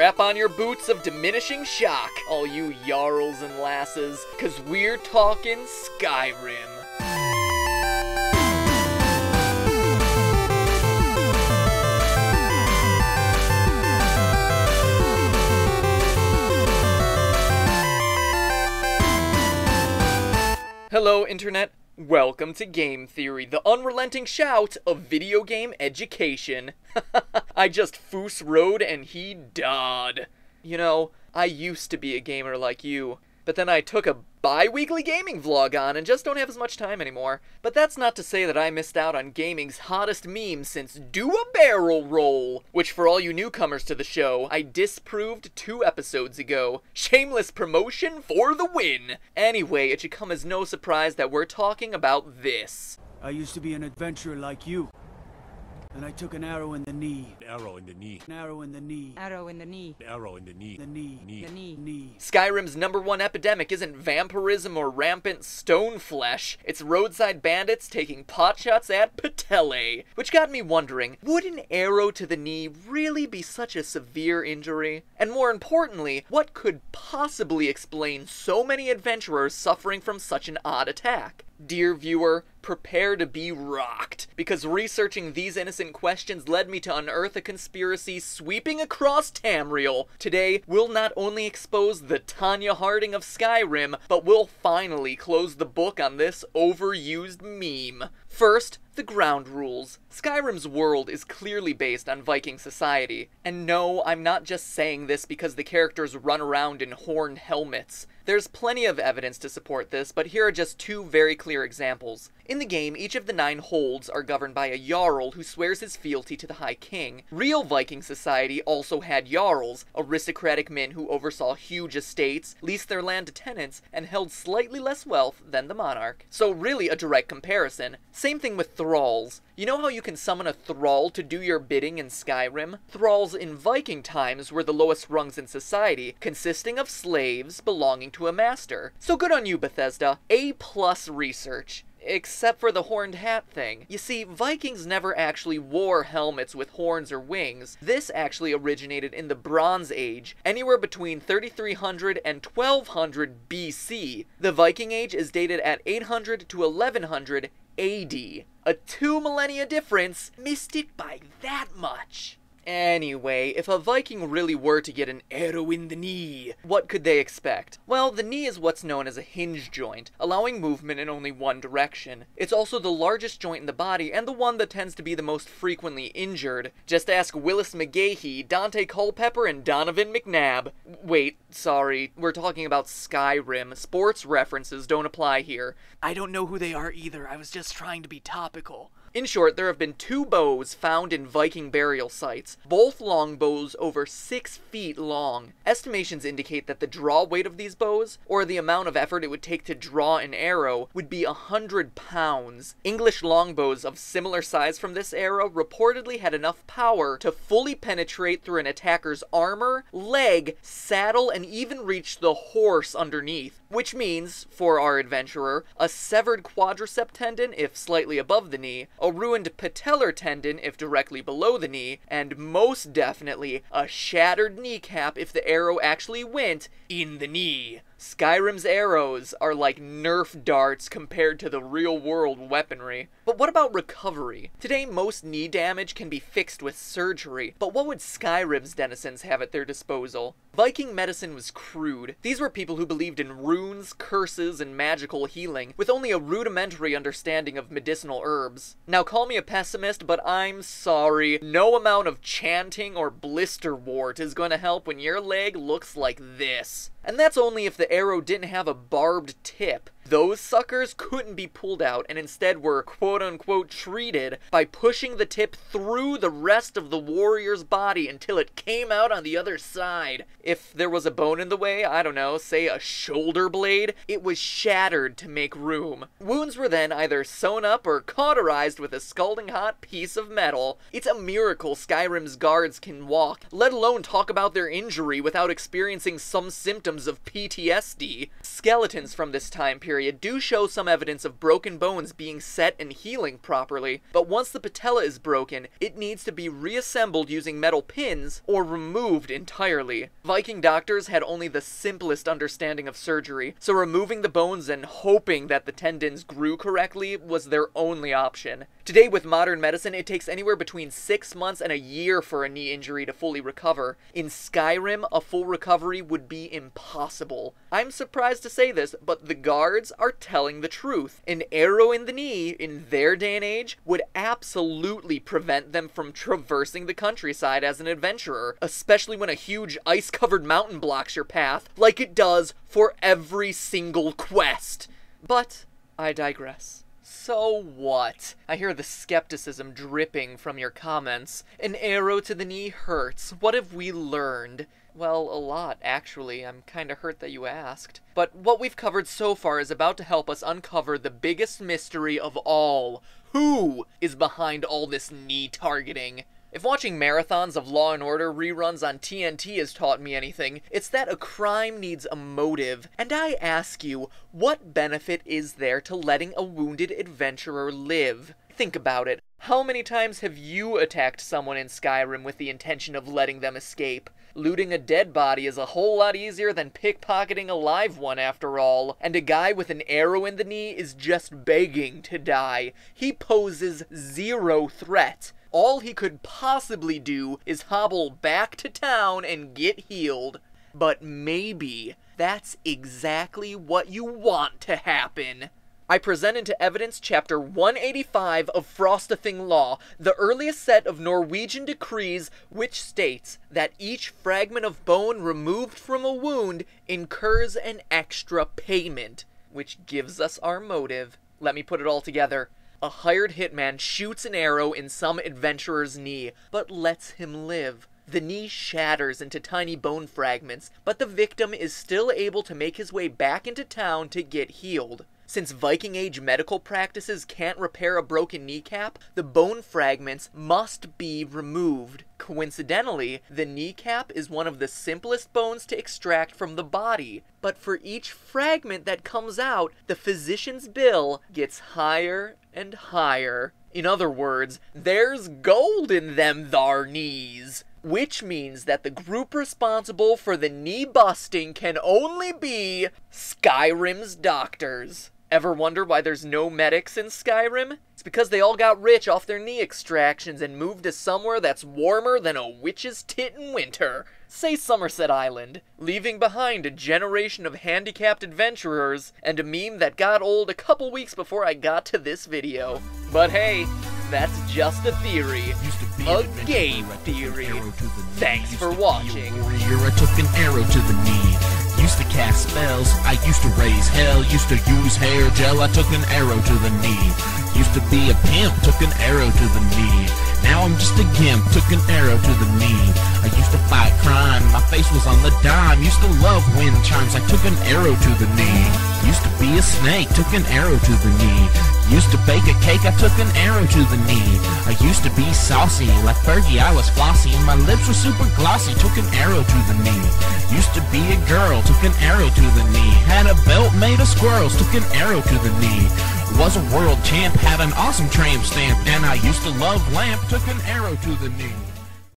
strap on your boots of diminishing shock, all you jarls and lasses, 'cause we're talking Skyrim. Hello, Internet. Welcome to Game Theory, the unrelenting shout of video game education. I just foos rode and he dawed. You know, I used to be a gamer like you, but then I took a bi-weekly gaming vlog on and just don't have as much time anymore. But that's not to say that I missed out on gaming's hottest meme since Do a Barrel Roll, which for all you newcomers to the show, I disproved 2 episodes ago. Shameless promotion for the win! Anyway, it should come as no surprise that we're talking about this. I used to be an adventurer like you. Then I took an arrow in the knee. Arrow in the knee. An arrow in the knee. Arrow in the knee. Arrow in the knee. The knee. Knee. The knee. Knee. Skyrim's #1 epidemic isn't vampirism or rampant stone flesh. It's roadside bandits taking potshots at Patelle. Which got me wondering, would an arrow to the knee really be such a severe injury? And more importantly, what could possibly explain so many adventurers suffering from such an odd attack? Dear viewer, prepare to be rocked, because researching these innocent questions led me to unearth a conspiracy sweeping across Tamriel. Today, we'll not only expose the Tanya Harding of Skyrim, but we'll finally close the book on this overused meme. First, the ground rules. Skyrim's world is clearly based on Viking society. And no, I'm not just saying this because the characters run around in horned helmets. There's plenty of evidence to support this, but here are just 2 very clear examples. In the game, each of the 9 holds are governed by a jarl who swears his fealty to the High King. Real Viking society also had jarls, aristocratic men who oversaw huge estates, leased their land to tenants, and held slightly less wealth than the monarch. So really a direct comparison. Same thing with thralls. You know how you can summon a thrall to do your bidding in Skyrim? Thralls in Viking times were the lowest rungs in society, consisting of slaves belonging to a master. So good on you, Bethesda. A+ research. Except for the horned hat thing. You see, Vikings never actually wore helmets with horns or wings. This actually originated in the Bronze Age, anywhere between 3300 and 1200 BC. The Viking Age is dated at 800 to 1100 AD. A 2 millennia difference, missed it by that much. Anyway, if a Viking really were to get an arrow in the knee, what could they expect? Well, the knee is what's known as a hinge joint, allowing movement in only one direction. It's also the largest joint in the body, and the one that tends to be the most frequently injured. Just ask Willis McGahee, Dante Culpepper, and Donovan McNabb. Wait, sorry, we're talking about Skyrim. Sports references don't apply here. I don't know who they are either, I was just trying to be topical. In short, there have been 2 bows found in Viking burial sites, both longbows over 6 feet long. Estimations indicate that the draw weight of these bows, or the amount of effort it would take to draw an arrow, would be 100 pounds. English longbows of similar size from this era reportedly had enough power to fully penetrate through an attacker's armor, leg, saddle, and even reach the horse underneath. Which means, for our adventurer, a severed quadricep tendon if slightly above the knee, a ruined patellar tendon if directly below the knee, and most definitely a shattered kneecap if the arrow actually went in the knee. Skyrim's arrows are like Nerf darts compared to the real-world weaponry. But what about recovery? Today, most knee damage can be fixed with surgery, but what would Skyrim's denizens have at their disposal? Viking medicine was crude. These were people who believed in runes, curses, and magical healing, with only a rudimentary understanding of medicinal herbs. Now call me a pessimist, but I'm sorry. No amount of chanting or blister wart is going to help when your leg looks like this. And that's only if the arrow didn't have a barbed tip. Those suckers couldn't be pulled out and instead were quote-unquote treated by pushing the tip through the rest of the warrior's body until it came out on the other side. If there was a bone in the way, I don't know, say a shoulder blade, it was shattered to make room. Wounds were then either sewn up or cauterized with a scalding hot piece of metal. It's a miracle Skyrim's guards can walk, let alone talk about their injury without experiencing some symptoms of PTSD. Skeletons from this time period period do show some evidence of broken bones being set and healing properly, but once the patella is broken, it needs to be reassembled using metal pins or removed entirely. Viking doctors had only the simplest understanding of surgery, so removing the bones and hoping that the tendons grew correctly was their only option. Today, with modern medicine, it takes anywhere between 6 months and a year for a knee injury to fully recover. In Skyrim, a full recovery would be impossible. I'm surprised to say this, but the guards are telling the truth. An arrow in the knee, in their day and age, would absolutely prevent them from traversing the countryside as an adventurer, especially when a huge ice-covered mountain blocks your path, like it does for every single quest. But I digress. So what? I hear the skepticism dripping from your comments. An arrow to the knee hurts. What have we learned? Well, a lot, actually. I'm kinda hurt that you asked. But what we've covered so far is about to help us uncover the biggest mystery of all. Who is behind all this knee targeting? If watching marathons of Law & Order reruns on TNT has taught me anything, it's that a crime needs a motive. And I ask you, what benefit is there to letting a wounded adventurer live? Think about it. How many times have you attacked someone in Skyrim with the intention of letting them escape? Looting a dead body is a whole lot easier than pickpocketing a live one after all. And a guy with an arrow in the knee is just begging to die. He poses zero threat. All he could possibly do is hobble back to town and get healed. But maybe that's exactly what you want to happen. I present into evidence Chapter 185 of Frostething Law, the earliest set of Norwegian decrees, which states that each fragment of bone removed from a wound incurs an extra payment, which gives us our motive. Let me put it all together. A hired hitman shoots an arrow in some adventurer's knee, but lets him live. The knee shatters into tiny bone fragments, but the victim is still able to make his way back into town to get healed. Since Viking Age medical practices can't repair a broken kneecap, the bone fragments must be removed. Coincidentally, the kneecap is one of the simplest bones to extract from the body, but for each fragment that comes out, the physician's bill gets higher and higher. In other words, there's gold in them thar knees. Which means that the group responsible for the knee busting can only be Skyrim's doctors. Ever wonder why there's no medics in Skyrim? It's because they all got rich off their knee extractions and moved to somewhere that's warmer than a witch's tit in winter. Say Somerset Island, leaving behind a generation of handicapped adventurers and a meme that got old a couple weeks before I got to this video. But hey, that's just a theory. A game theory. Thanks for watching. I took an arrow to the knee. Used to cast spells, I used to raise hell. Used to use hair gel, I took an arrow to the knee. Used to be a pimp, took an arrow to the knee. Now I'm just a gimp, took an arrow to the knee. I used to fight crime, my face was on the dime. Used to love wind chimes, I took an arrow to the knee. Used to be a snake, took an arrow to the knee. Used to bake a cake, I took an arrow to the knee. I used to be saucy, like Fergie I was flossy. And my lips were super glossy, took an arrow to the knee. Used to be a girl, took an arrow to the knee. Had a belt made of squirrels, took an arrow to the knee. Was a world champ, had an awesome tramp stamp. And I used to love lamp, took an arrow to the knee.